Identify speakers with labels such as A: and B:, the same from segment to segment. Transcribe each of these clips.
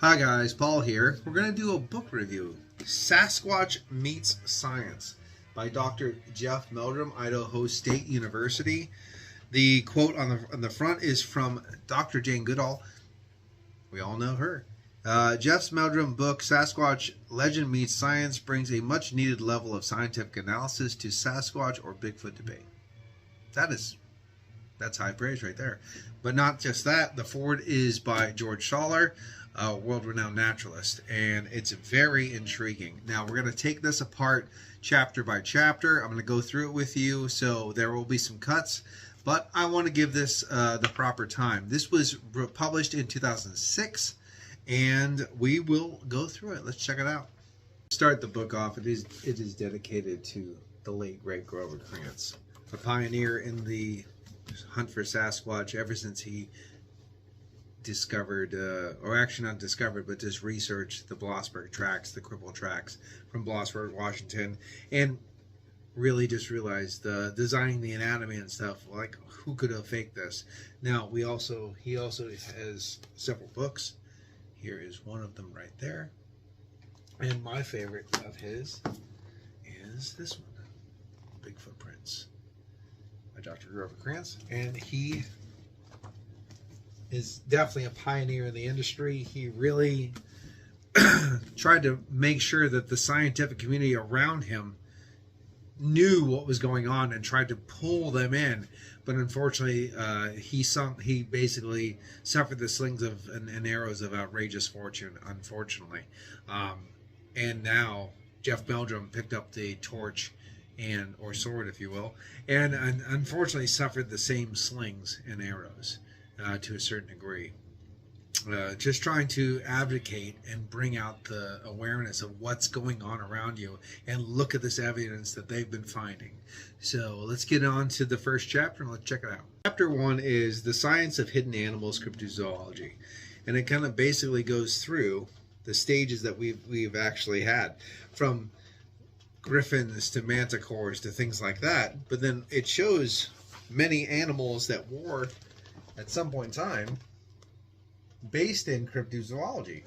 A: Hi guys, Paul here. We're going to do a book review, Sasquatch Meets Science by Dr. Jeff Meldrum, Idaho State University. The quote on the front is from Dr. Jane Goodall. We all know her. Jeff Meldrum book, Sasquatch Legend Meets Science, brings a much needed level of scientific analysis to Sasquatch or Bigfoot debate. That's high praise right there. But not just that, the foreword is by George Schaller, a world-renowned naturalist, and it's very intriguing. Now, we're going to take this apart chapter by chapter. I'm going to go through it with you, so there will be some cuts, but I want to give this the proper time. This was published in 2006, and we will go through it. Let's check it out. Start the book off. It is dedicated to the late, great Grover Krantz, a pioneer in the hunt for Sasquatch ever since he discovered, or actually not discovered, but just researched the Blossberg tracks, the cripple tracks from Blossberg, Washington, and really just realized designing the anatomy and stuff, like who could have faked this? Now he also has several books. Here is one of them right there, and my favorite of his is this one, Big Footprints by Dr. Grover Krantz, and he is definitely a pioneer in the industry. He really tried to make sure that the scientific community around him knew what was going on and tried to pull them in. But unfortunately, he basically suffered the slings and arrows of outrageous fortune, unfortunately. And now Jeff Meldrum picked up the torch or sword, if you will, and unfortunately suffered the same slings and arrows to a certain degree. Just trying to advocate and bring out the awareness of what's going on around you and look at this evidence that they've been finding. So let's get on to the first chapter and let's check it out. Chapter 1 is The Science of Hidden Animals, Cryptozoology, and it kind of basically goes through the stages that we've actually had, from griffins to manticores to things like that. But then it shows many animals that were at some point in time based in cryptozoology,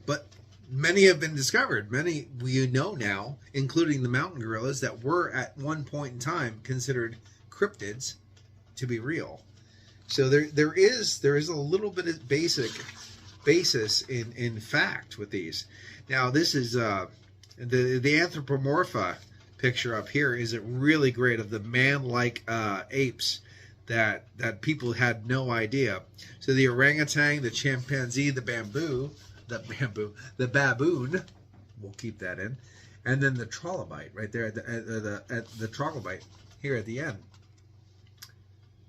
A: but many have been discovered. Many we know now, including the mountain gorillas, that were at one point in time considered cryptids to be real. So there is a little bit of basic basis in fact with these. Now this is the anthropomorpha picture up here is really great, of the man-like apes that people had no idea. So the orangutan, the chimpanzee, the baboon, we'll keep that in, and then the trilobite right there at the trilobite here at the end.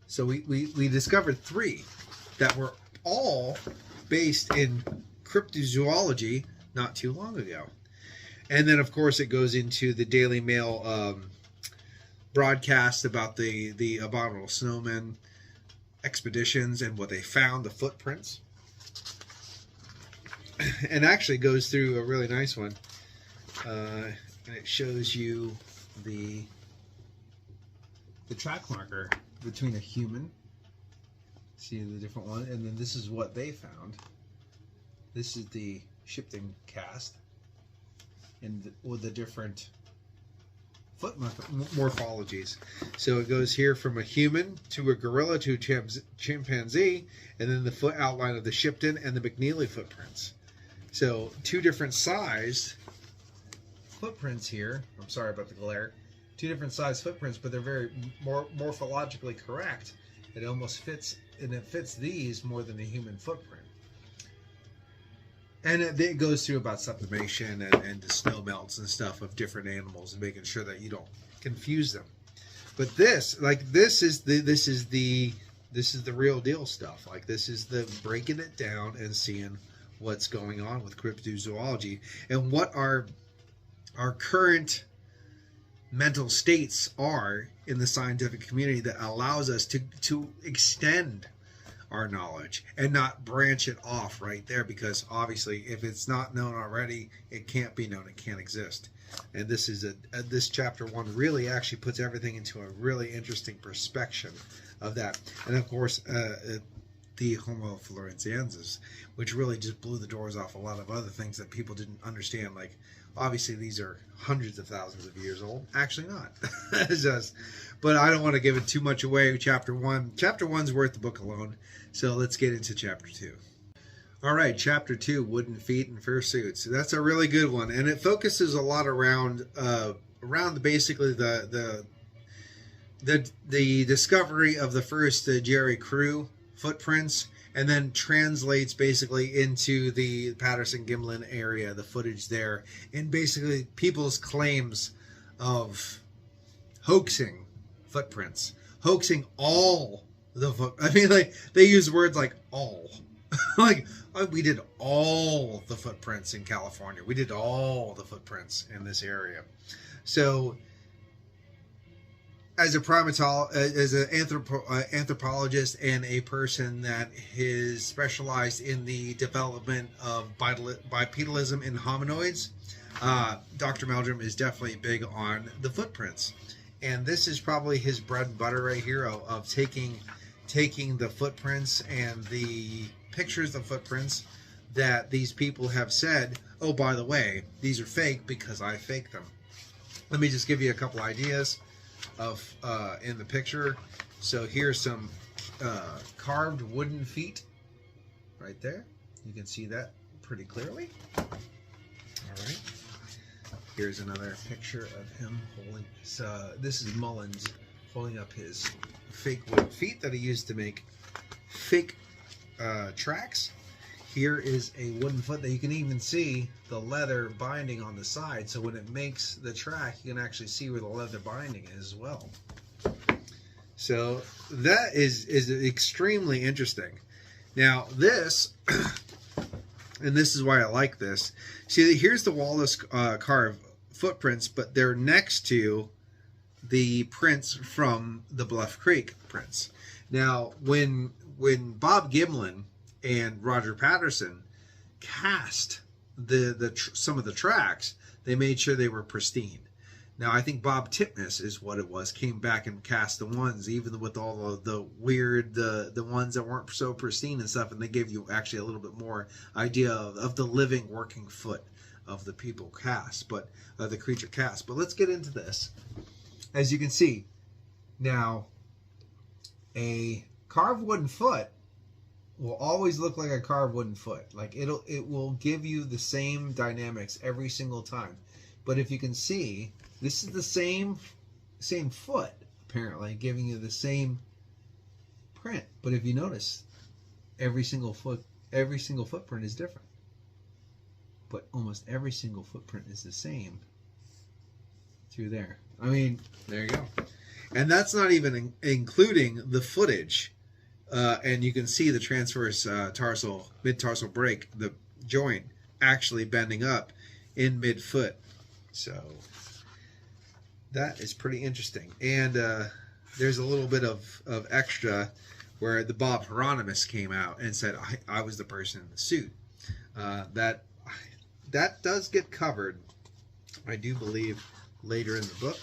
A: So we discovered 3 that were all based in cryptozoology not too long ago. And then of course it goes into the Daily Mail broadcast about the abominable snowmen expeditions and what they found, the footprints, and actually goes through a really nice one, and it shows you the track marker between a human, see the different one, and then this is what they found. This is the Shipton cast and with the different foot morphologies. So it goes here from a human to a gorilla to a chimpanzee, and then the foot outline of the Shipton and the McNeely footprints. So 2 different sized footprints here. I'm sorry about the glare. 2 different sized footprints, but they're very morphologically correct. It almost fits, and it fits these more than the human footprint. And it goes through about sublimation and the snow melts and stuff of different animals and making sure that you don't confuse them. But this is the real deal stuff. Like, this is the breaking it down and seeing what's going on with cryptozoology and what our current mental states are in the scientific community that allows us to extend our knowledge and not branch it off right there, because obviously if it's not known already, it can't be known, it can't exist. And this is this chapter 1 really actually puts everything into a really interesting perspective of that. And of course the Homo floresiensis, which really just blew the doors off a lot of other things that people didn't understand. Like, obviously, these are hundreds of thousands of years old. Actually, not. It's just, but I don't want to give it too much away. Chapter 1. Chapter 1's worth the book alone. So let's get into Chapter 2. All right, Chapter 2, Wooden Feet and Fursuits. So that's a really good one, and it focuses a lot around basically the discovery of the first Jerry Crew footprints, and then translates basically into the Patterson-Gimlin area, the footage there, and basically people's claims of hoaxing footprints, hoaxing all the I mean, like, they use words like all. Like, we did all the footprints in California. We did all the footprints in this area. So, as an anthropologist and a person that is specialized in the development of bipedalism in hominoids, Dr. Meldrum is definitely big on the footprints. And this is probably his bread and butter right here of taking the footprints and the pictures of footprints that these people have said, oh, by the way, these are fake because I faked them. Let me just give you a couple ideas of in the picture. So here's some carved wooden feet right there. You can see that pretty clearly. All right. Here's another picture of him holding. This is Mullins holding up his fake wooden feet that he used to make fake tracks. Here is a wooden foot that you can even see the leather binding on the side. So when it makes the track, you can actually see where the leather binding is as well. So that is extremely interesting. Now this, and this is why I like this. See, here's the Wallace carved footprints, but they're next to the prints from the Bluff Creek prints. Now, when Bob Gimlin and Roger Patterson cast some of the tracks, they made sure they were pristine. Now, I think Bob Titmus is what it was, came back and cast the ones, even with all of the weird, the ones that weren't so pristine and stuff, and they gave you actually a little bit more idea of the living, working foot of the people cast, but the creature cast. But let's get into this. As you can see, now, a carved wooden foot will always look like a carved wooden foot. Like, it will give you the same dynamics every single time. But if you can see, this is the same foot, apparently, giving you the same print. But if you notice, every single footprint is different. But almost every single footprint is the same through there. I mean, there you go. And that's not even including the footage. And you can see the transverse mid-tarsal break, the joint actually bending up in mid-foot. So that is pretty interesting. And there's a little bit of extra where the Bob Hieronymus came out and said, I was the person in the suit. That does get covered, I do believe, later in the book.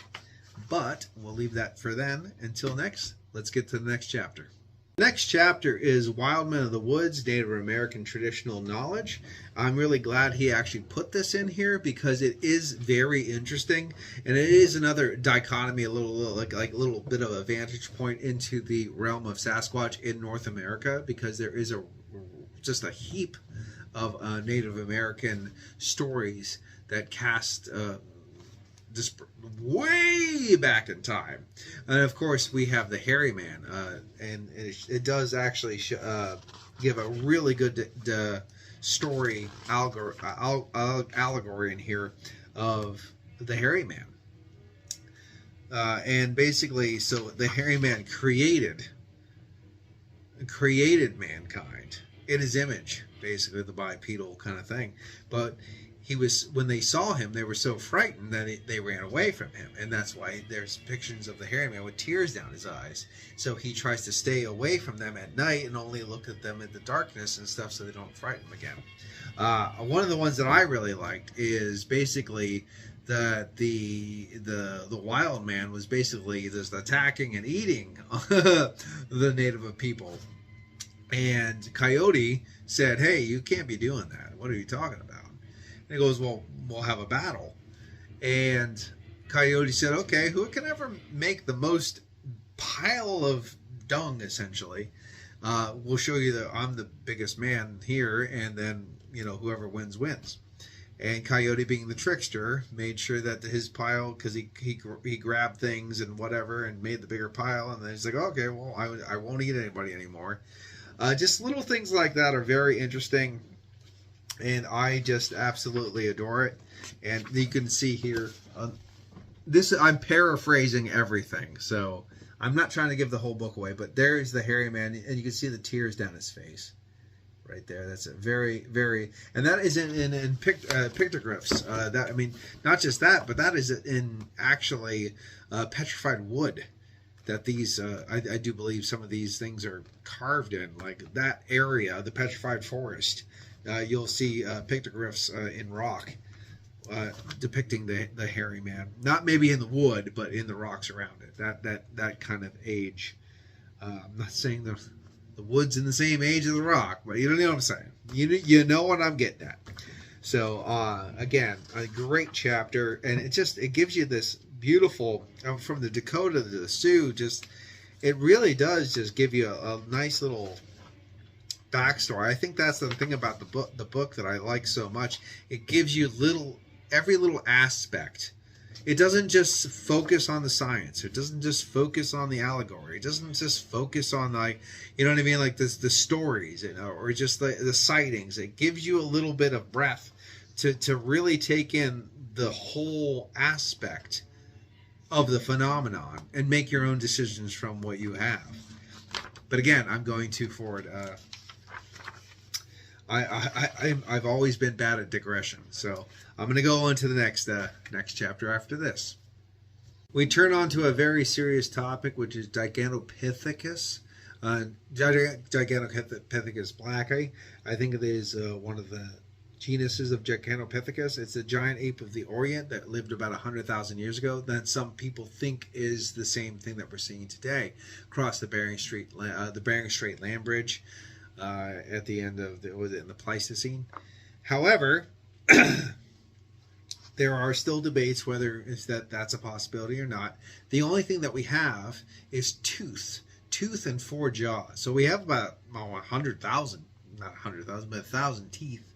A: But we'll leave that for then. Until next, let's get to the next chapter. The next chapter is Wild Men of the Woods, Native American Traditional Knowledge. I'm really glad he actually put this in here because it is very interesting, and it is another dichotomy, a little bit of a vantage point into the realm of Sasquatch in North America, because there is just a heap of Native American stories that cast just way back in time. And of course we have the hairy man, and it does actually give a really good story allegory in here of the hairy man, and basically, so the hairy man created mankind in his image, basically the bipedal kind of thing. But when they saw him, they were so frightened that they ran away from him. And that's why there's pictures of the hairy man with tears down his eyes. So he tries to stay away from them at night and only look at them in the darkness and stuff so they don't frighten him again. One of the ones that I really liked is basically that the wild man was basically just attacking and eating the native people. And Coyote said, "Hey, you can't be doing that. What are you talking about?" And he goes, "Well, we'll have a battle." And Coyote said, "Okay, who can ever make the most pile of dung, essentially? We'll show you that I'm the biggest man here, and then, whoever wins, wins." And Coyote, being the trickster, made sure that his pile, because he grabbed things and whatever and made the bigger pile, and then he's like, "Okay, well, I won't eat anybody anymore." Just little things like that are very interesting, and I just absolutely adore it. And you can see here, I'm paraphrasing everything, so I'm not trying to give the whole book away, but there's the hairy man, and you can see the tears down his face right there. That's a very, very, and that is in pictographs. Not just that, but that is in actually petrified wood. That these, I do believe some of these things are carved in, like that area, the petrified forest. You'll see pictographs in rock depicting the hairy man. Not maybe in the wood, but in the rocks around it. That kind of age. I'm not saying the wood's in the same age as the rock, but you know what I'm saying. You know what I'm getting at. So again, a great chapter, and it gives you this beautiful, from the Dakota to the Sioux, it really does just give you a nice little backstory. I think that's the thing about the book that I like so much. It gives you every little aspect. It doesn't just focus on the science. It doesn't just focus on the allegory. It doesn't just focus on, like, you know what I mean, like the stories, or just the sightings. It gives you a little bit of breath to really take in the whole aspect of the phenomenon and make your own decisions from what you have. But again, I'm going too forward. I've always been bad at digression, so I'm going to go on to the next chapter after this. We turn on to a very serious topic, which is Gigantopithecus. Gigantopithecus blacki. I think it is one of the genuses of Gigantopithecus. It's a giant ape of the Orient that lived about 100,000 years ago. That some people think is the same thing that we're seeing today across the Bering Strait land bridge at the end of in the Pleistocene. However, there are still debates whether that's a possibility or not. The only thing that we have is tooth and 4 jaws. So we have about 100,000, not 100,000, but 1,000 teeth.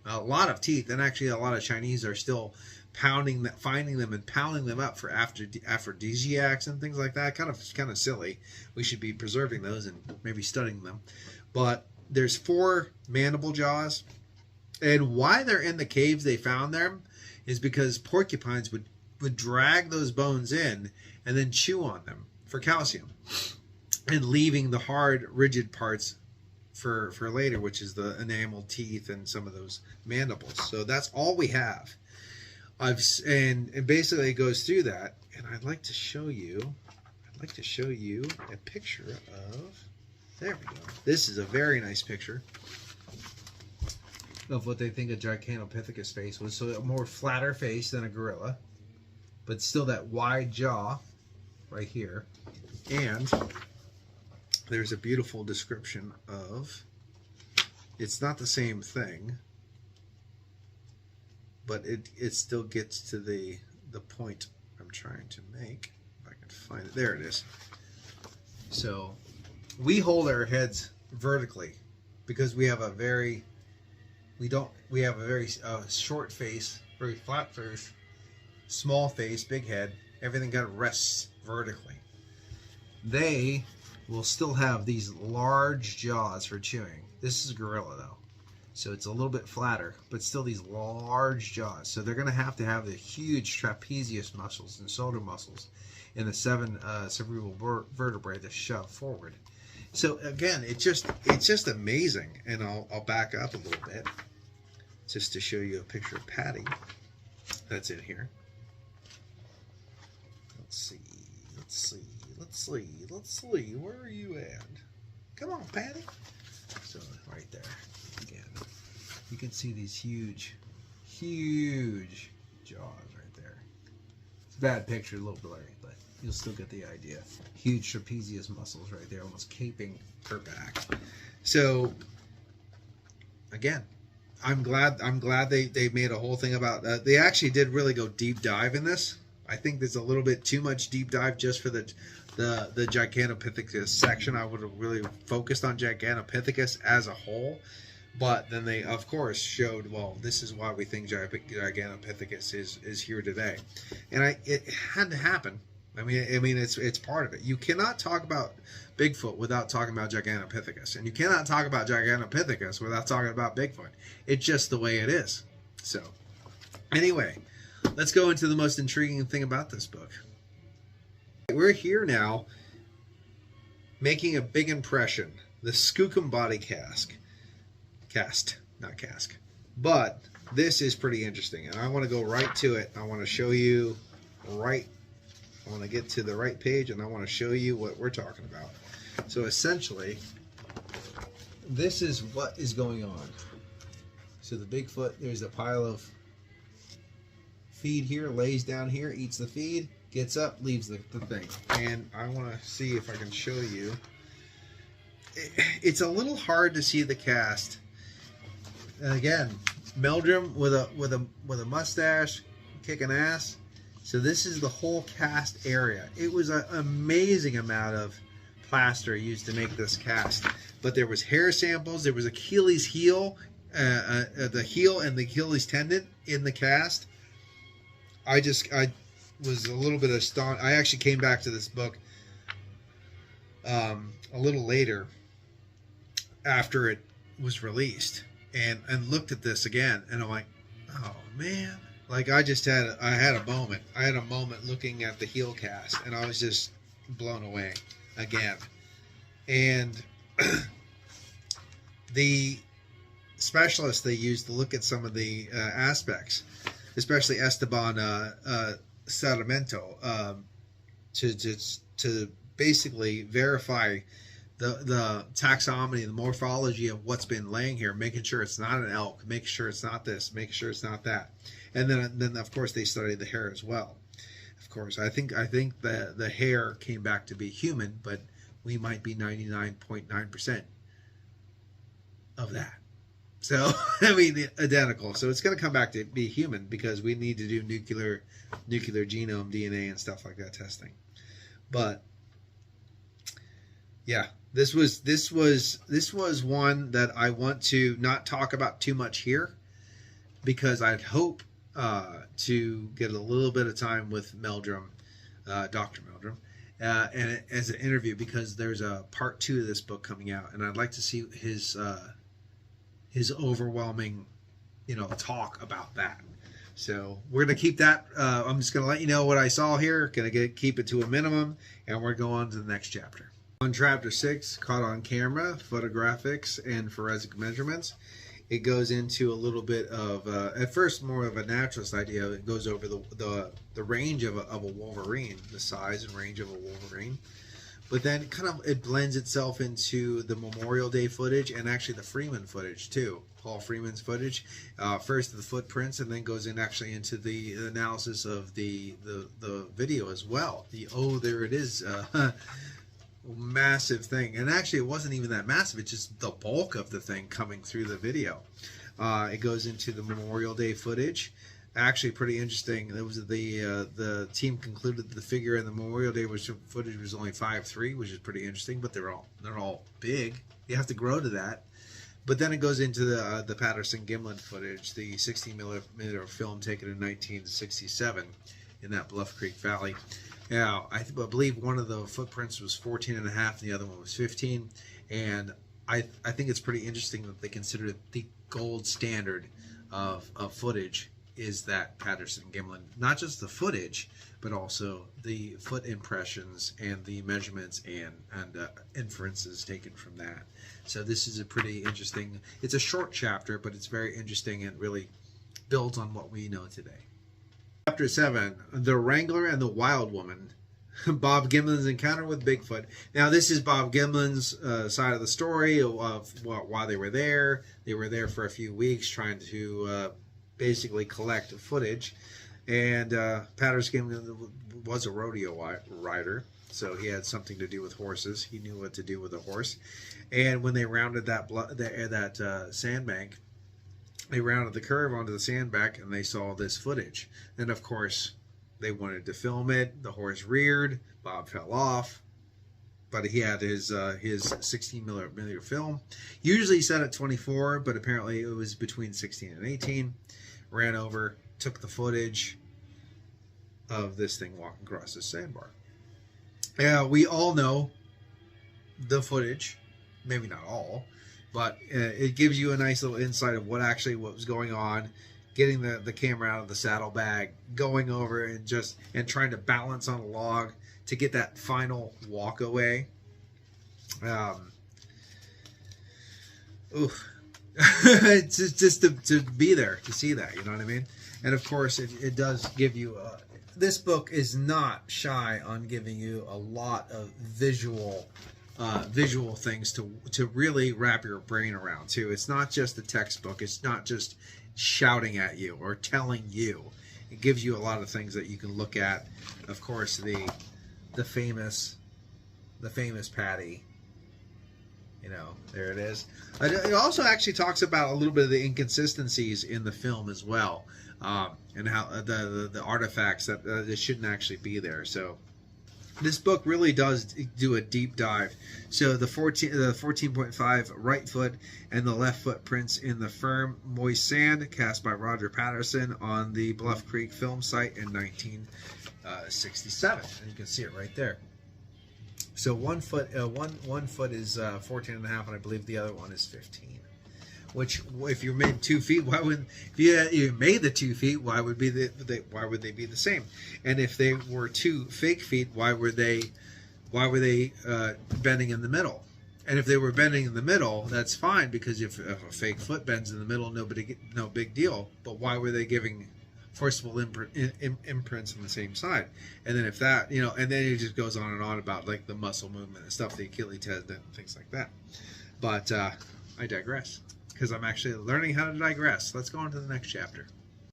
A: A lot of teeth, and actually a lot of Chinese are still finding them and pounding them up for aphrodisiacs and things like that. Kind of silly. We should be preserving those and maybe studying them. But there's 4 mandible jaws, and why they're in the caves they found them is because porcupines would drag those bones in and then chew on them for calcium, and leaving the hard, rigid parts for later, which is the enameled teeth and some of those mandibles. So that's all we have. And basically it goes through that, and I'd like to show you a picture of, there we go. This is a very nice picture of what they think a Gigantopithecus face was. So a more flatter face than a gorilla, but still that wide jaw right here. And there's a beautiful description of, it's not the same thing, but it still gets to the point I'm trying to make. If I can find it. There it is. So we hold our heads vertically because we have a very short face, very flat face, small face, big head. Everything kind of rests vertically. They will still have these large jaws for chewing. This is a gorilla though, so it's a little bit flatter, but still these large jaws. So they're going to have the huge trapezius muscles and shoulder muscles in the 7 cerebral vertebrae to shove forward. So again, it's just amazing. And I'll back up a little bit just to show you a picture of Patty that's in here. Let's see. Where are you at? Come on, Patty. So right there, again, you can see these huge jaws right there. It's a bad picture, a little blurry, but you'll still get the idea. Huge trapezius muscles right there, almost caping her back. So again, I'm glad they made a whole thing about they actually did really go deep dive in this. I think there's a little bit too much deep dive just for the Gigantopithecus section. I would have really focused on Gigantopithecus as a whole, but then they of course showed, well, this is why we think Gigantopithecus is here today, and it had to happen. I mean, it's part of it. You cannot talk about Bigfoot without talking about Gigantopithecus, and you cannot talk about Gigantopithecus without talking about Bigfoot. It's just the way it is. So, anyway, let's go into the most intriguing thing about this book. We're here now, making a big impression. The Skookum body cast, not cask. But this is pretty interesting, and I want to go right to it. I want to show you I want to get to the right page, and I want to show you what we're talking about. So essentially, this is what is going on. So the Bigfoot, there's a pile of feed here, lays down here, eats the feed, gets up, leaves the thing. And I want to see if I can show you. It's a little hard to see the cast. And again, Meldrum with a mustache, kicking ass. So this is the whole cast area. It was an amazing amount of plaster used to make this cast. But there was hair samples. There was Achilles heel, the heel and the Achilles tendon in the cast. I was a little bit astonished. I actually came back to this book a little later after it was released and looked at this again, and I'm like, oh man. Like I had a moment. I had a moment looking at the heel cast, and I was just blown away again. And the specialists they used to look at some of the aspects, especially Esteban Sarmiento, to basically verify the taxonomy, the morphology of what's been laying here, making sure it's not an elk, making sure it's not this, making sure it's not that. And then of course they studied the hair as well. Of course, I think the hair came back to be human, but we might be 99.9% of that. So I mean, identical. So it's going to come back to be human because we need to do nuclear genome, DNA, and stuff like that testing. But yeah, this was one that I want to not talk about too much here, because I'd hope to get a little bit of time with Meldrum, Doctor Meldrum, and as an interview, because there's a part 2 of this book coming out, and I'd like to see his overwhelming, talk about that. So we're gonna keep that. I'm just gonna let you know what I saw here. Gonna keep it to a minimum, and we're going on to the next chapter. On chapter 6, caught on camera, photographics, and forensic measurements. It goes into a little bit of, at first, more of a naturalist idea. It goes over the range of a wolverine, the size and range of a wolverine. But then it blends itself into the Memorial Day footage and actually the Freeman footage too. Paul Freeman's footage. First the footprints, and then goes in actually into the analysis of the video as well. There it is. Massive thing, and actually it wasn't even that massive, it's just the bulk of the thing coming through the video. It goes into the Memorial Day footage. Actually pretty interesting. It was the team concluded that the figure in the Memorial Day footage was only 5'3", which is pretty interesting, but they're all big. You have to grow to that. But then it goes into the Patterson Gimlin footage, the 16mm film taken in 1967 in that Bluff Creek Valley. Now, I believe one of the footprints was 14.5 and the other one was 15. And I think it's pretty interesting that they consider the gold standard of footage is that Patterson Gimlin. Not just the footage, but also the foot impressions and the measurements and inferences taken from that. So this is a pretty interesting, it's a short chapter, but it's very interesting and really builds on what we know today. Chapter 7, The Wrangler and the Wild Woman, Bob Gimlin's encounter with Bigfoot. Now this is Bob Gimlin's side of the story of why they were there. They were there for a few weeks trying to basically collect footage. And Patterson Gimlin was a rodeo rider. So he had something to do with horses. He knew what to do with a horse. And when they rounded that sandbank, they rounded the curve onto the sandbank, and they saw this footage. And of course, they wanted to film it. The horse reared. Bob fell off, but he had his 16 millimeter film. Usually set at 24, but apparently it was between 16 and 18. Ran over, took the footage of this thing walking across the sandbar. Yeah, we all know the footage, maybe not all, but it gives you a nice little insight of what was going on. Getting the camera out of the saddlebag, going over and trying to balance on a log to get that final walk away. It's just to be there, to see that, you know what I mean? And of course, it does give you this book is not shy on giving you a lot of visual things to really wrap your brain around too. It's not just a textbook. It's not just shouting at you or telling you. It gives you a lot of things that you can look at. Of course, the famous Patty. You know, there it is. It also actually talks about a little bit of the inconsistencies in the film as well, and how the artifacts that shouldn't actually be there. So this book really does do a deep dive. So the 14.5 right foot and the left foot prints in the firm moist sand cast by Roger Patterson on the Bluff Creek film site in 1967, and you can see it right there. So one foot is 14 and a half, and I believe the other one is 15. Which, if you made 2 feet, why would you made the 2 feet? Why would they be the same? And if they were 2 fake feet, why were they bending in the middle? And if they were bending in the middle, that's fine, because if a fake foot bends in the middle, no big deal. But why were they giving forcible imprints on the same side? And then if that, and then it just goes on and on about like the muscle movement and stuff, the Achilles tendon and things like that. But I digress, because I'm actually learning how to digress. Let's go on to the next chapter.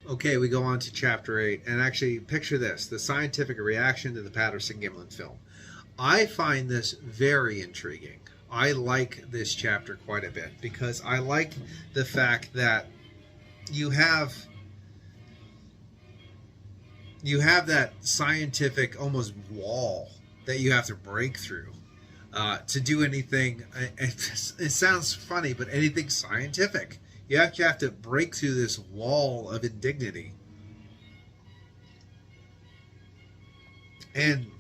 A: Okay, we go on to chapter 8, and actually picture this: the scientific reaction to the Patterson-Gimlin film. I find this very intriguing. I like this chapter quite a bit, because I like the fact that you have that scientific almost wall that you have to break through to do anything. It sounds funny, but anything scientific, you have to break through this wall of indignity. And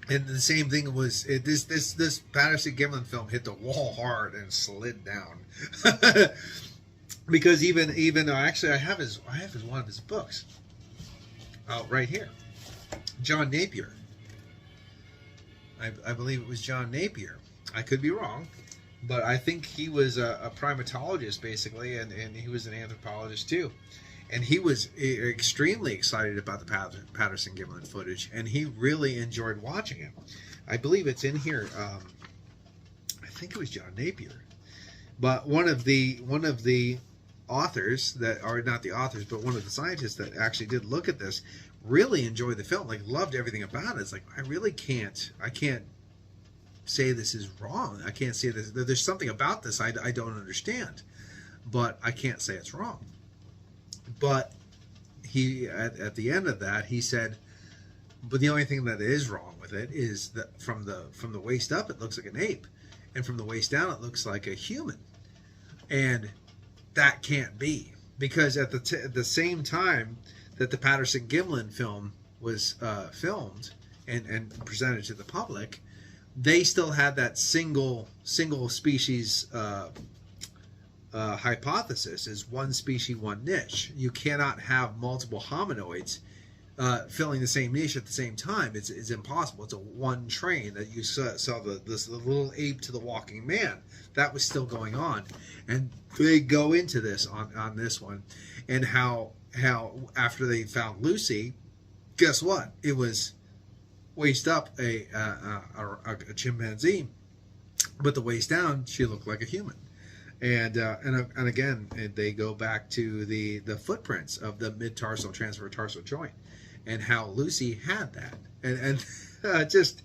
A: the same thing was this Patterson-Gimlin film hit the wall hard and slid down. Because even actually I have one of his books. Oh, right here. John Napier. I believe it was John Napier. I could be wrong, but I think he was a primatologist, basically, and he was an anthropologist, too. And he was extremely excited about the Patterson-Gimlin footage, and he really enjoyed watching it. I believe it's in here. I think it was John Napier. But one of the authors that are not the authors, but one of the scientists that actually did look at this really enjoyed the film, like loved everything about it. It's like, I can't say this is wrong. I can't say this. There's something about this I don't understand, but I can't say it's wrong. But he at the end of that, he said, but the only thing that is wrong with it is that from the waist up it looks like an ape, and from the waist down it looks like a human, and that can't be, because at the same time that the Patterson-Gimlin film was filmed and presented to the public, they still had that single species hypothesis, is one species, one niche. You cannot have multiple hominoids filling the same niche at the same time. It's impossible. It's a one train that you saw the little ape to the walking man. That was still going on, and they go into this on this one, and how after they found Lucy, guess what? It was waist up a chimpanzee, but the waist down she looked like a human. And again, they go back to the footprints of the mid-tarsal transverse tarsal joint, and how Lucy had that, and just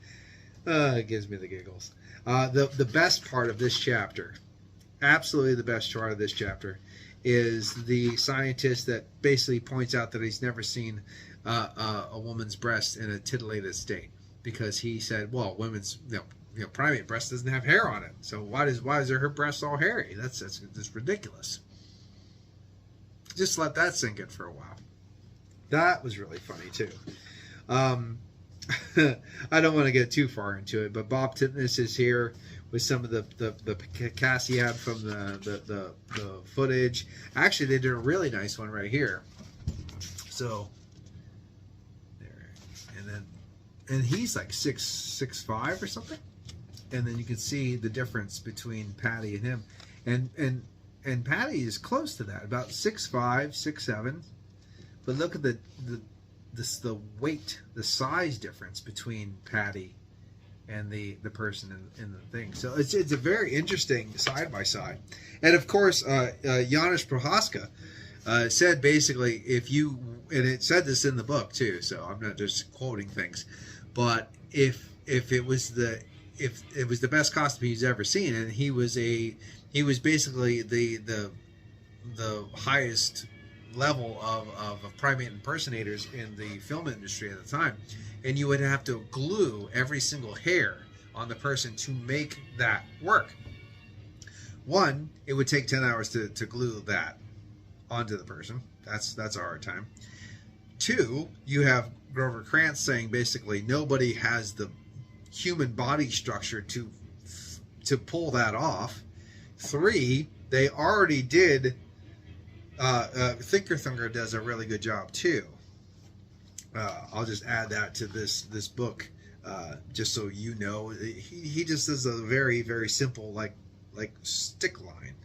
A: It gives me the giggles. The best part of this chapter, absolutely the best part of this chapter, is the scientist that basically points out that he's never seen a woman's breast in a titillated state, because he said, well, women's primate breast doesn't have hair on it, so why is her breast all hairy? That's ridiculous. Just let that sink in for a while. That was really funny too. I don't want to get too far into it, but Bob Titmus is here with some of the casts he had from the footage. Actually, they did a really nice one right here. So there, and he's like 6'5" or something, and then you can see the difference between Patty and him, and Patty is close to that, about 6'5", 6'7", but look at the weight, the size difference between Patty and the person in the thing. So it's a very interesting side by side. And of course, Janusz Prohaska said basically, and it said this in the book too, so I'm not just quoting things, but if it was the best costume he's ever seen, and he was basically the highest level of primate impersonators in the film industry at the time, and you would have to glue every single hair on the person to make that work. One, it would take 10 hours to glue that onto the person. That's a hard time. Two, you have Grover Krantz saying basically nobody has the human body structure to pull that off. Three, they already did. Thinker Thunker does a really good job too. I'll just add that to this book, just so you know. He just does a very, very simple like stick line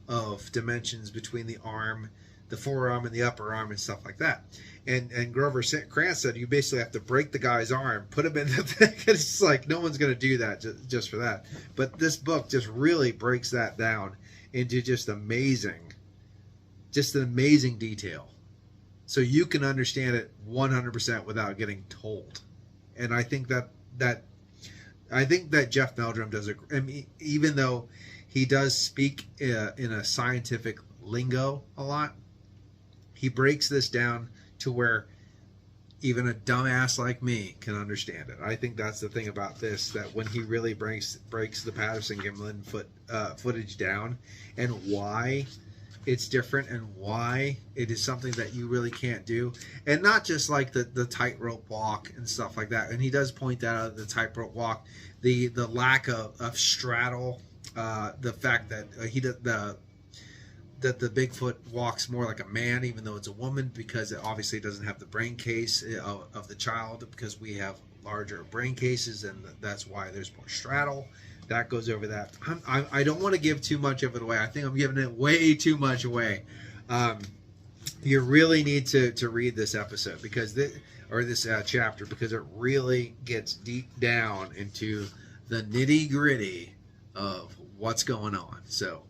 A: of dimensions between the arm, the forearm, and the upper arm and stuff like that. And Grover Krantz said you basically have to break the guy's arm, put him in the thing. It's like no one's going to do that just for that. But this book just really breaks that down into just an amazing detail, so you can understand it 100% without getting told. And I think that Jeff Meldrum does even though he does speak in a scientific lingo a lot, he breaks this down to where even a dumbass like me can understand it. I think that's the thing about this, that when he really breaks the Patterson-Gimlin footage down, and why it's different, and why it is something that you really can't do, and not just like the tightrope walk and stuff like that. And he does point that out, the tightrope walk, the lack of straddle, the fact that that the Bigfoot walks more like a man, even though it's a woman, because it obviously doesn't have the brain case of the child, because we have larger brain cases, and that's why there's more straddle. That goes over that. I don't want to give too much of it away. I think I'm giving it way too much away. You really need to read this episode, because this chapter, because it really gets deep down into the nitty gritty of what's going on. So,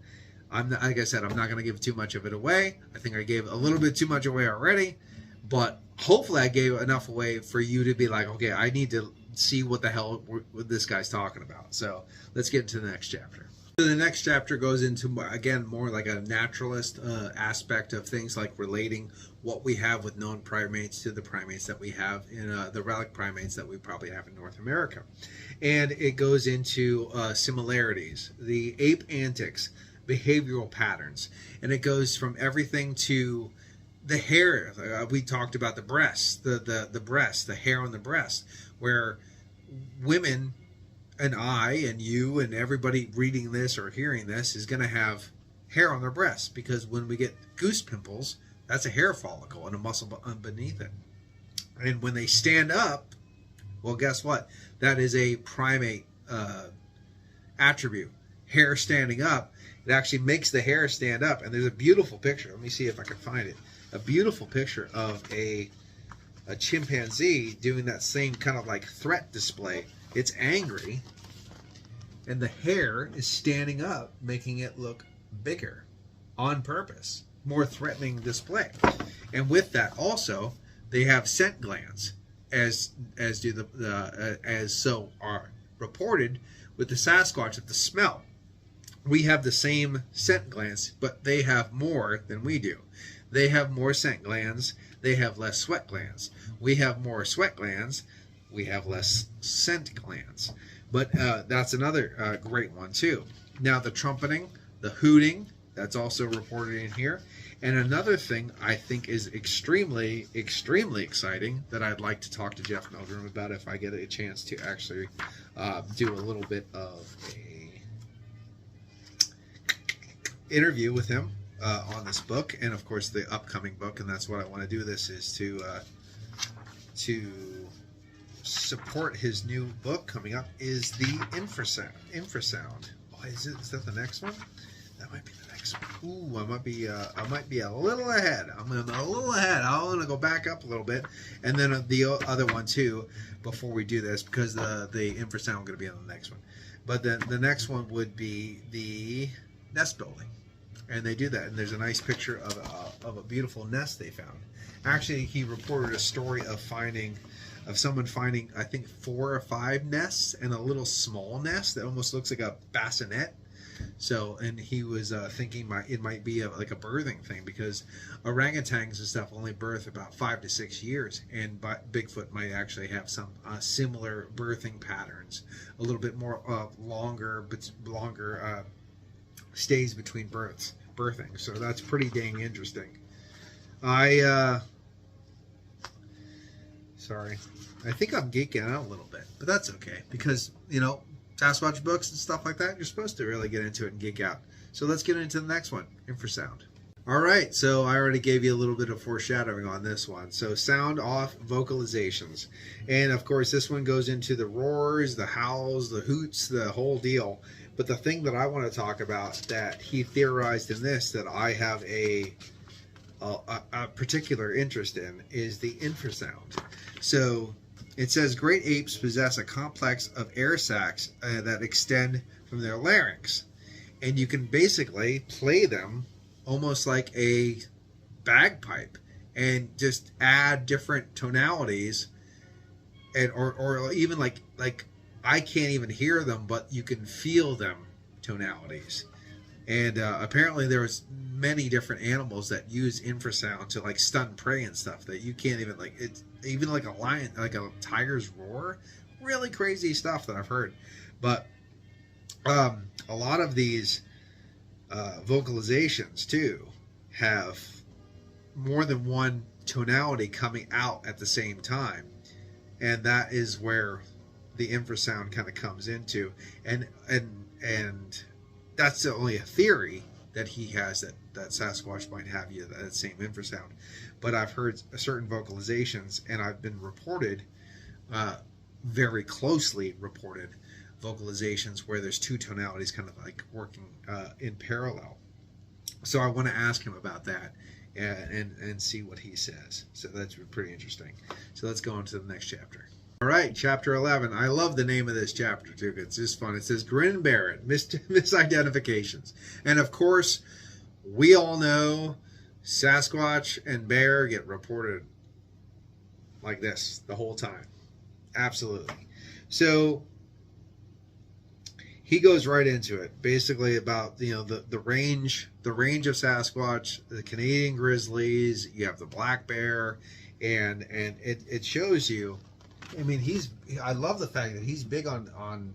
A: like I said, I'm not going to give too much of it away. I think I gave a little bit too much away already, but hopefully I gave enough away for you to be like, okay, I need to see what the hell this guy's talking about. So let's get into the next chapter. So the next chapter goes into, again, more like a naturalist aspect of things, like relating what we have with known primates to the primates that we have in the relic primates that we probably have in North America. And it goes into similarities, the ape antics, behavioral patterns, and it goes from everything to the hair. We talked about the breast, the breast, the hair on the breast, where women and I and you and everybody reading this or hearing this is going to have hair on their breasts, because when we get goose pimples, that's a hair follicle and a muscle beneath it. And when they stand up, well, guess what? That is a primate attribute. Hair standing up. It actually makes the hair stand up. And there's a beautiful picture. Let me see if I can find it. A beautiful picture of a chimpanzee doing that same kind of like threat display. It's angry, and the hair is standing up, making it look bigger on purpose. More threatening display. And with that also, they have scent glands. as do as so are reported with the Sasquatch at the smell. We have the same scent glands, but they have more than we do. They have more scent glands. They have less sweat glands. We have more sweat glands. We have less scent glands. But that's another great one too. Now the trumpeting, the hooting, that's also reported in here. And another thing I think is extremely, extremely exciting that I'd like to talk to Jeff Meldrum about if I get a chance to actually do a little bit of a interview with him on this book, and of course the upcoming book. And that's what I want to do. This is to support his new book coming up is the infrasound. Oh, is that the next one? That might be the next one. Ooh, I might be a little ahead. I'm a little ahead. I want to go back up a little bit, and then the other one too before we do this, because the infrasound is going to be on the next one. But then the next one would be the nest building, and they do that. And there's a nice picture of a beautiful nest they found. Actually, he reported a story of someone finding, I think, 4 or 5 nests and a little small nest that almost looks like a bassinet. So, and he was thinking it might be like a birthing thing, because orangutans and stuff only birth about 5 to 6 years, and Bigfoot might actually have some similar birthing patterns, a little bit more longer stays between birthing. So that's pretty dang interesting. Sorry, I think I'm geeking out a little bit, but that's okay, because Sasquatch books and stuff like that, you're supposed to really get into it and geek out. So let's get into the next one, infrasound. All right, so I already gave you a little bit of foreshadowing on this one. So sound off vocalizations. And of course, this one goes into the roars, the howls, the hoots, the whole deal. But the thing that I want to talk about that he theorized in this that I have a particular interest in is the infrasound. So it says great apes possess a complex of air sacs that extend from their larynx, and you can basically play them almost like a bagpipe and just add different tonalities, and or even like I can't even hear them, but you can feel them tonalities. And apparently there's many different animals that use infrasound to like stun prey and stuff that you can't even it's even like a lion, like a tiger's roar. Really crazy stuff that I've heard. But a lot of these vocalizations too have more than one tonality coming out at the same time, and that is where the infrasound kind of comes into, and that's only a theory that he has, that Sasquatch might have that same infrasound. But I've heard certain vocalizations, and I've been reported, very closely reported, vocalizations where there's 2 tonalities kind of like working in parallel. So I want to ask him about that and see what he says. So that's pretty interesting. So let's go on to the next chapter. All right, chapter 11. I love the name of this chapter too. It's just fun. It says Grin and Bear It, Misidentifications. And of course, we all know Sasquatch and bear get reported like this the whole time. Absolutely. So he goes right into it, basically about the range of Sasquatch, the Canadian grizzlies. You have the black bear, and it shows you. I mean, I love the fact that he's big on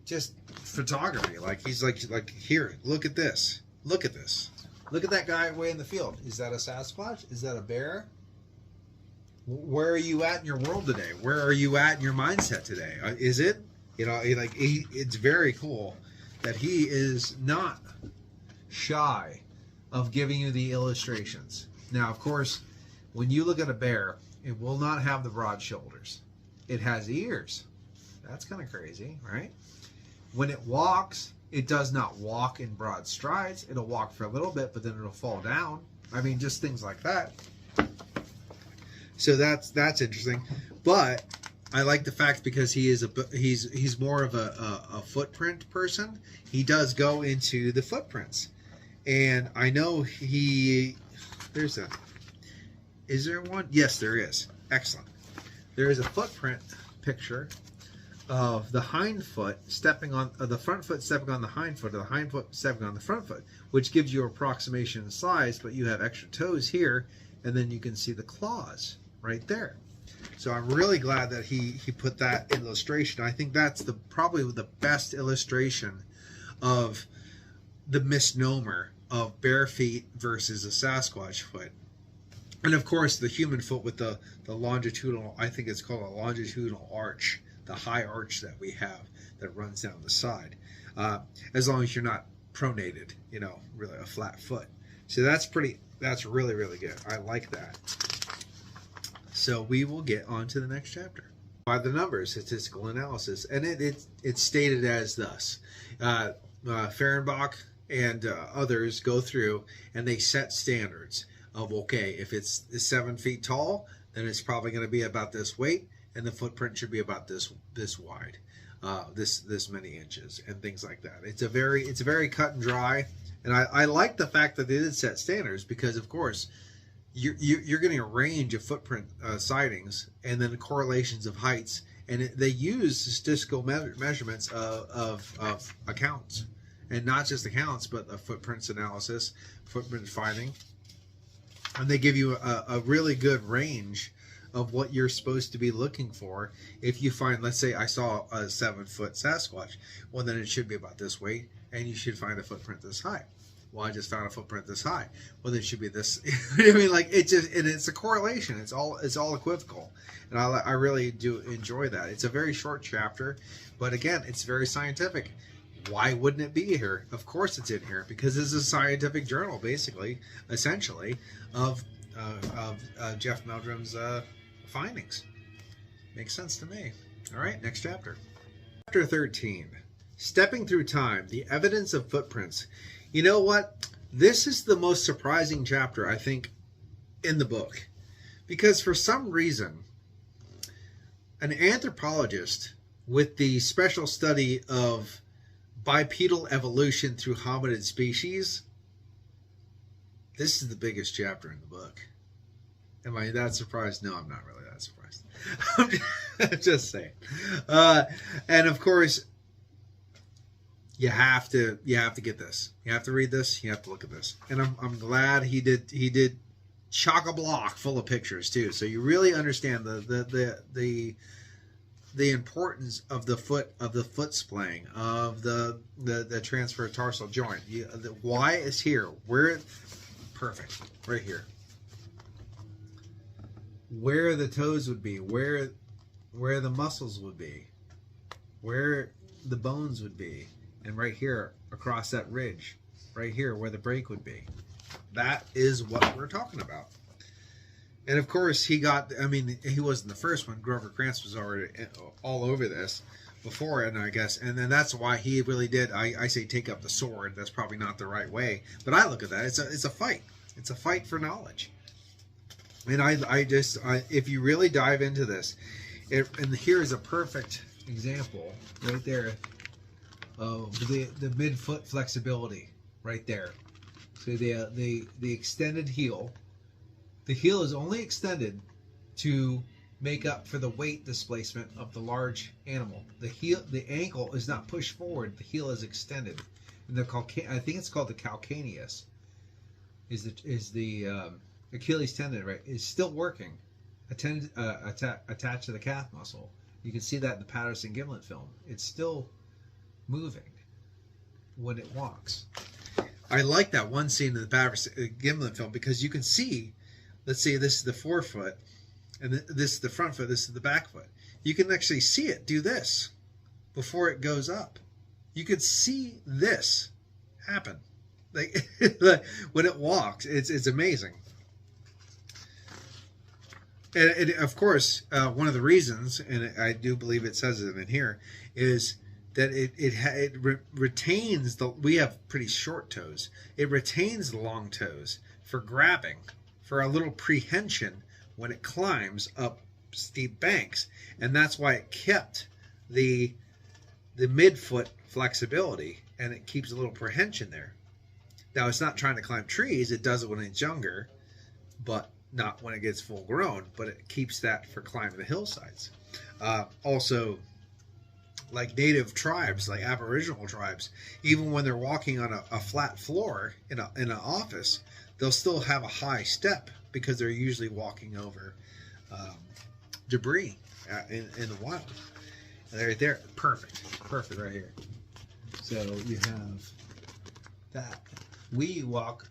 A: just photography. Like he's like here, look at this, look at this, look at that guy way in the field. Is that a Sasquatch? Is that a bear? Where are you at in your world today? Where are you at in your mindset today? Is it? It's very cool that he is not shy of giving you the illustrations. Now, of course, when you look at a bear, it will not have the broad shoulders. It has ears. That's kind of crazy, right? When it walks, it does not walk in broad strides. It'll walk for a little bit, but then it'll fall down. I mean, just things like that. So that's interesting. But I like the fact, because he's more of a footprint person. He does go into the footprints, and I know is there one? Yes, there is. Excellent. There is a footprint picture of the hind foot stepping on the front foot stepping on the hind foot, or the hind foot stepping on the front foot, which gives you approximation of size, but you have extra toes here, and then you can see the claws right there. So I'm really glad that he put that illustration. I think that's probably the best illustration of the misnomer of bare feet versus a Sasquatch foot. And of course the human foot with the longitudinal, I think it's called a longitudinal arch, the high arch that we have that runs down the side. As long as you're not pronated, really a flat foot. So that's really, really good. I like that. So we will get on to the next chapter. By the numbers, statistical analysis. And it's stated as thus. Fehrenbach and others go through and they set standards of, okay, if it's 7 feet tall, then it's probably going to be about this weight, and the footprint should be about this wide, this many inches, and things like that. It's very cut and dry, and I like the fact that they did set standards, because of course you're getting a range of footprint sightings, and then correlations of heights, and they use statistical measurements of accounts, and not just accounts, but a footprints analysis, footprint finding, and they give you a really good range of what you're supposed to be looking for. If you find, let's say I saw a 7-foot Sasquatch, well then it should be about this weight, and you should find a footprint this high. Well, I just found a footprint this high. Well, then it should be this. I mean, like, it's a correlation. It's all equivocal, and I really do enjoy that. It's a very short chapter, but again, it's very scientific. Why wouldn't it be here? Of course it's in here, because it's a scientific journal, basically, essentially, of Jeff Meldrum's findings. Makes sense to me. All right, next chapter. Chapter 13, Stepping Through Time, the Evidence of Footprints. You know what? This is the most surprising chapter, I think, in the book. Because for some reason, an anthropologist with the special study of bipedal evolution through hominid species, this is the biggest chapter in the book. Am I that surprised? No, I'm not really that surprised. I'm just saying. And of course, you have to get this. You have to read this. You have to look at this. And I'm glad he did chock-a-block full of pictures too. So you really understand the importance of the foot splaying, of the transfer tarsal joint. Why is here? Where? Perfect. Right here. Where the toes would be, where the muscles would be, where the bones would be, and right here across that ridge, right here where the break would be. That is what we're talking about. And of course he wasn't the first one. Grover Krantz was already all over this before, and I guess, and then that's why he really did, I say, take up the sword. That's probably not the right way, but I look at that, it's a fight. It's a fight for knowledge. And I if you really dive into this, and here is a perfect example right there of the mid-foot flexibility right there. So the extended heel. The heel is only extended to make up for the weight displacement of the large animal. The ankle is not pushed forward. The heel is extended. And I think it's called the calcaneus. Is the Achilles tendon, right? Is still working, attached to the calf muscle. You can see that in the Patterson-Gimlin film. It's still moving when it walks. I like that one scene in the Patterson-Gimlin film because you can see, let's say this is the forefoot, and this is the front foot, this is the back foot. You can actually see it do this before it goes up. You can see this happen. Like when it walks, it's amazing. And of course, one of the reasons, and I do believe it says it in here, is that it retains we have pretty short toes. It retains the long toes for grabbing, for a little prehension when it climbs up steep banks, and that's why it kept the midfoot flexibility, and it keeps a little prehension there. Now, it's not trying to climb trees. It does it when it's younger, but not when it gets full grown, but it keeps that for climbing the hillsides. Also, like native tribes, like Aboriginal tribes, even when they're walking on a flat floor in an office, they'll still have a high step because they're usually walking over debris in the wild. And right there, perfect right here. So you have that. We walk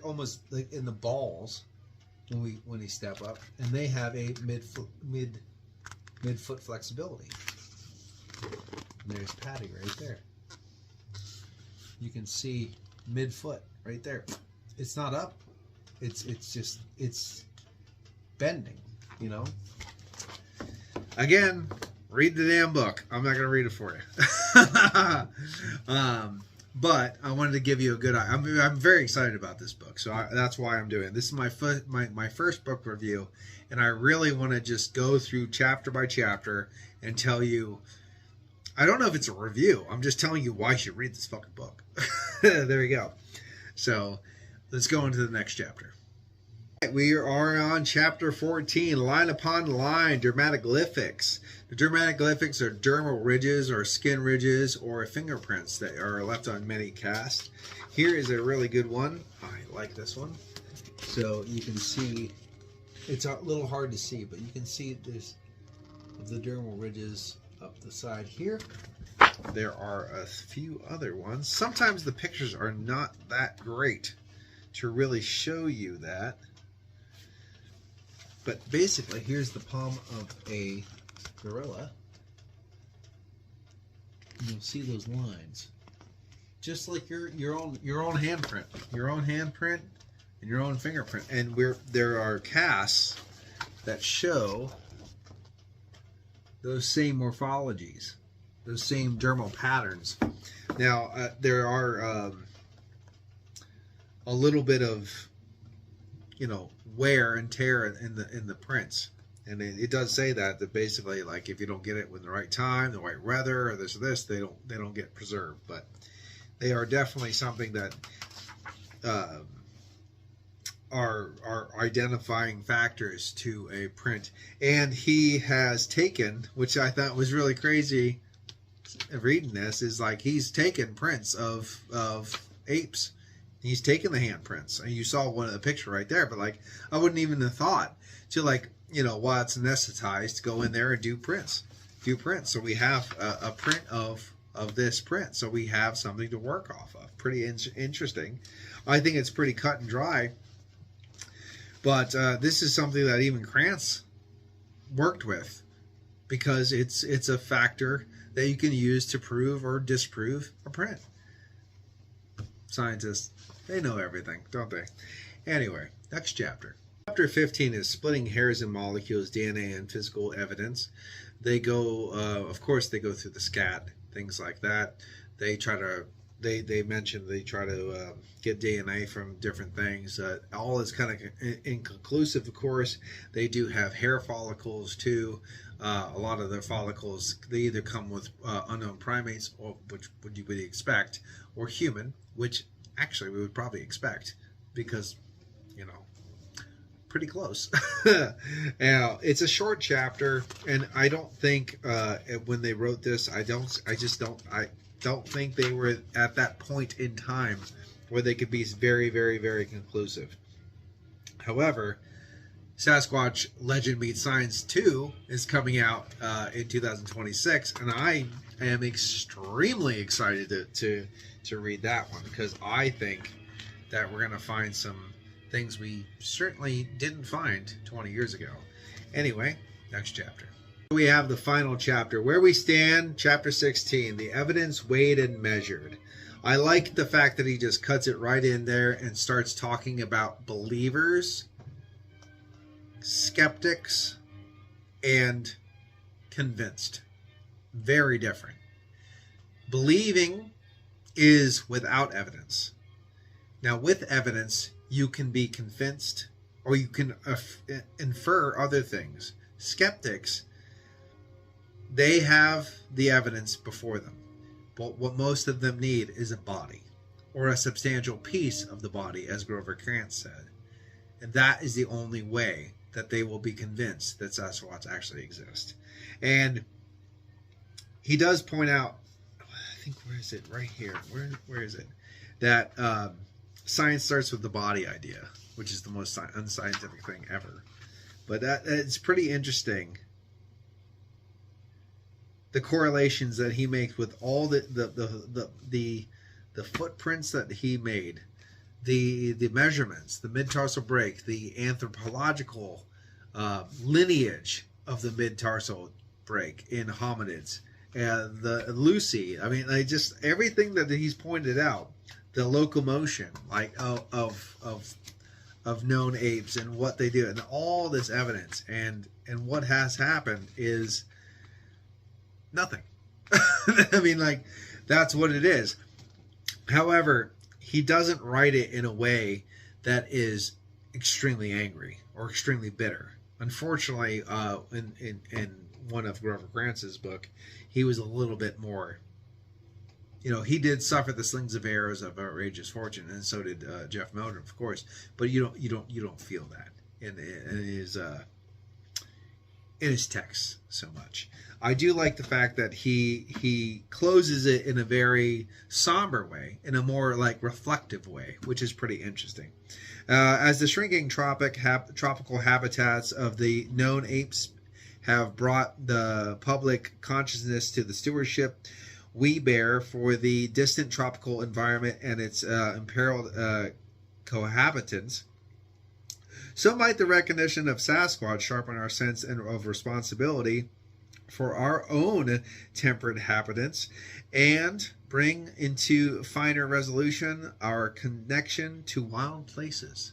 A: almost like in the balls when we step up, and they have a mid-foot flexibility. And there's Patty right there. You can see mid-foot right there. It's not up. It's bending, you know. Again, read the damn book. I'm not going to read it for you. But I wanted to give you a good eye. I'm very excited about this book, so that's why I'm doing it. This is my first book review, and I really want to just go through chapter by chapter and tell you. I don't know if it's a review. I'm just telling you why you should read this fucking book. There you go. So let's go into the next chapter. We are on chapter 14, line upon line, dermatoglyphics. The dermatoglyphics are dermal ridges or skin ridges or fingerprints that are left on many casts. Here is a really good one. I like this one. So you can see, it's a little hard to see, but you can see there's the dermal ridges up the side here. There are a few other ones. Sometimes the pictures are not that great to really show you that. But basically, here's the palm of a gorilla. And you'll see those lines, just like your own handprint, and your own fingerprint. And there are casts that show those same morphologies, those same dermal patterns. Now there are a little bit of, you know, wear and tear in the prints, and it does say that basically, like, if you don't get it with the right time, the right weather, or this or this, they don't get preserved. But they are definitely something that are identifying factors to a print. And he has taken, which I thought was really crazy reading this, is like he's taken prints of apes. He's taken the handprints, and you saw one of the picture right there. But like, I wouldn't even have thought to, like, you know, while it's anesthetized, to go in there and do prints. So we have a print of this print. So we have something to work off of. Pretty interesting. I think it's pretty cut and dry. But this is something that even Krantz worked with, because it's a factor that you can use to prove or disprove a print. Scientists, they know everything, don't they? Anyway, next chapter. Chapter 15 is splitting hairs and molecules, DNA and physical evidence. They go, of course, they go through the scat, things like that. They try to, they mentioned they try to get DNA from different things. All is kind of inconclusive, of course. They do have hair follicles too. A lot of their follicles, they either come with unknown primates, or which you would expect, or human, which actually we would probably expect, because, you know, pretty close. Now, it's a short chapter, and I don't think when they wrote this, I don't think they were at that point in time where they could be very, very, very conclusive. However, Sasquatch Legend Meets Science 2 is coming out in 2026, and I am extremely excited to read that one, because I think that we're going to find some things we certainly didn't find 20 years ago. Anyway, next chapter. We have the final chapter, Where We Stand, chapter 16, the evidence weighed and measured. I like the fact that he just cuts it right in there and starts talking about believers, skeptics, and convinced. Very different. Believing is without evidence. Now, with evidence, you can be convinced, or you can infer other things. Skeptics, they have the evidence before them, but what most of them need is a body, or a substantial piece of the body, as Grover Krantz said. And that is the only way that they will be convinced that Sasquatch actually exist. And he does point out, I think, where is it? Right here. Where is it? That science starts with the body idea, which is the most unscientific thing ever. But it's pretty interesting, the correlations that he makes with all the footprints that he made, the measurements, the mid-tarsal break, the anthropological lineage of the mid-tarsal break in hominids, and the Lucy. I mean, like, just everything that he's pointed out, the locomotion, like of known apes and what they do, and all this evidence, and what has happened is nothing. I mean, like, that's what it is. However, he doesn't write it in a way that is extremely angry or extremely bitter. Unfortunately, in one of Grover Grant's book, he was a little bit more. You know, he did suffer the slings of arrows of outrageous fortune, and so did Jeff Meldrum, of course. But you don't feel that in his text so much. I do like the fact that he closes it in a very somber way, in a more like reflective way, which is pretty interesting. As the shrinking tropical habitats of the known apes have brought the public consciousness to the stewardship we bear for the distant tropical environment and its imperiled cohabitants, so might the recognition of Sasquatch sharpen our sense of responsibility for our own temperate inhabitants and bring into finer resolution our connection to wild places.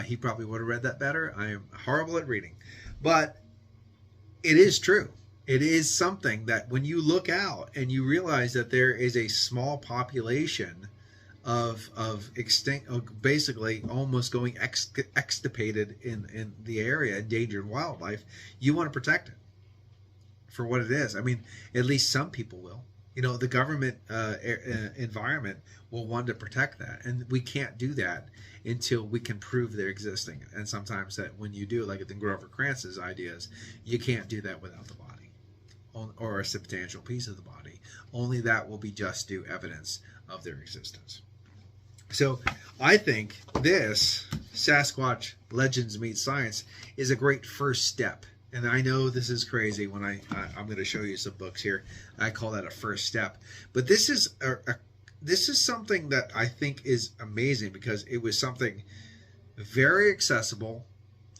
A: He probably would have read that better. I am horrible at reading. But it is true. It is something that when you look out and you realize that there is a small population of extinct, basically almost going extirpated in the area, endangered wildlife, you want to protect it for what it is. I mean, at least some people will. You know, the government environment will want to protect that, and we can't do that until we can prove they're existing. And sometimes that when you do, like in Grover Grant's ideas, you can't do that without the body or a substantial piece of the body. Only that will be just due evidence of their existence. So I think this Sasquatch Legends Meet Science is a great first step. And I know this is crazy when I'm going to show you some books here. I call that a first step. But this is this is something that I think is amazing because it was something very accessible.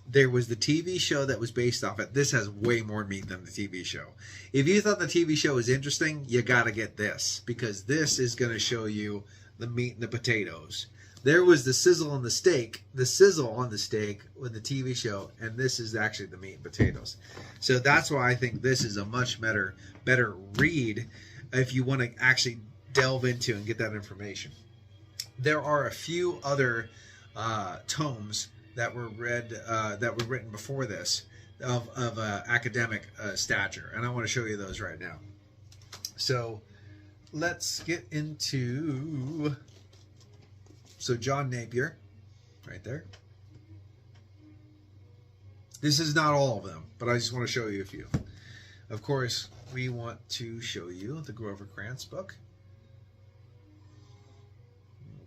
A: There was the TV show that was based off it. This has way more meat than the TV show. If you thought the TV show was interesting, you got to get this, because this is going to show you the meat and the potatoes. There was the sizzle on the steak with the TV show, and this is actually the meat and potatoes. So that's why I think this is a much better read if you want to actually delve into and get that information. There are a few other tomes that were written before this of academic stature, and I want to show you those right now. So let's get into John Napier right there. This is not all of them, but I just want to show you a few. Of course, we want to show you the Grover Grant's book.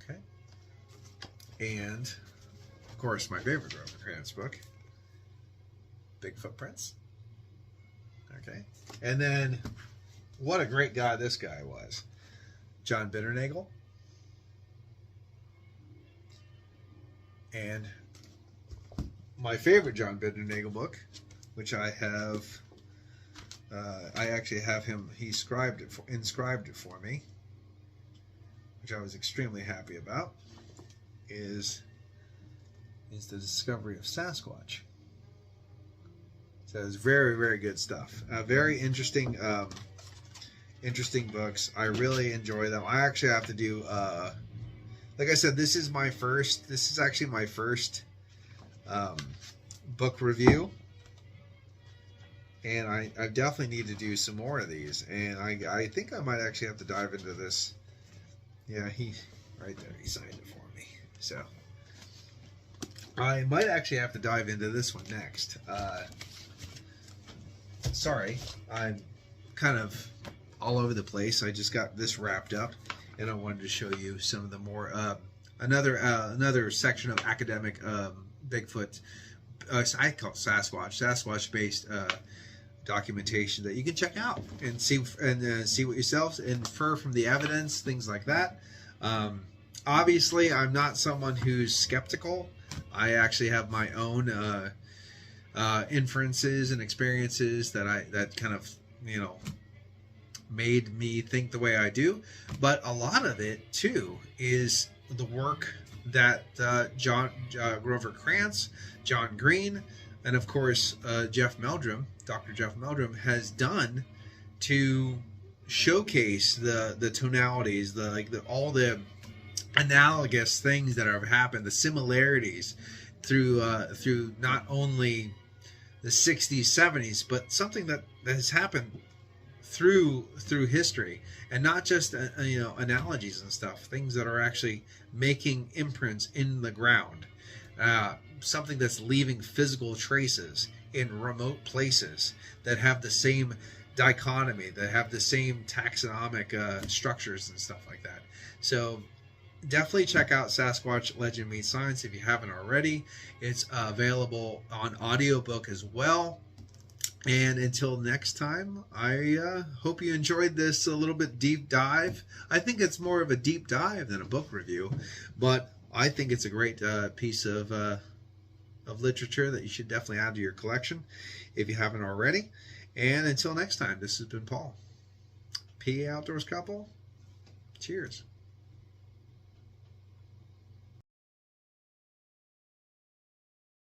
A: Okay. And of course, my favorite Grover Grant's book, Big Footprints. Okay. And then, what a great guy this guy was. John Bitternagel. And my favorite John Bitternagel book, which I have, I actually have him, he inscribed it for me, which I was extremely happy about, is the Discovery of Sasquatch. So it's very, very good stuff. Very interesting, interesting books. I really enjoy them. I actually have to do, like I said, this is actually my first book review. And I definitely need to do some more of these. And I think I might actually have to dive into this. Yeah, right there, he signed it for me. So I might actually have to dive into this one next. Sorry, I'm kind of all over the place. I just got this wrapped up, and I wanted to show you some of the more another section of academic Bigfoot. I call it Sasquatch based documentation that you can check out and see what yourselves, infer from the evidence, things like that. Obviously, I'm not someone who's skeptical. I actually have my own inferences and experiences that kind of, you know, made me think the way I do. But a lot of it too is the work that Grover Krantz, John Green, and of course Jeff Meldrum, Dr. Jeff Meldrum, has done to showcase the tonalities, all the analogous things that have happened, the similarities through not only the 60s, 70s, but something that has happened through history, and not just you know, analogies and stuff, things that are actually making imprints in the ground, something that's leaving physical traces in remote places that have the same dichotomy, that have the same taxonomic structures and stuff like that. So definitely check out Sasquatch Legend Meets Science if you haven't already. It's available on audiobook as well. And until next time, I hope you enjoyed this a little bit deep dive. I think it's more of a deep dive than a book review, but I think it's a great piece of literature that you should definitely add to your collection if you haven't already. And until next time, this has been Paul. PA Outdoors Couple. Cheers.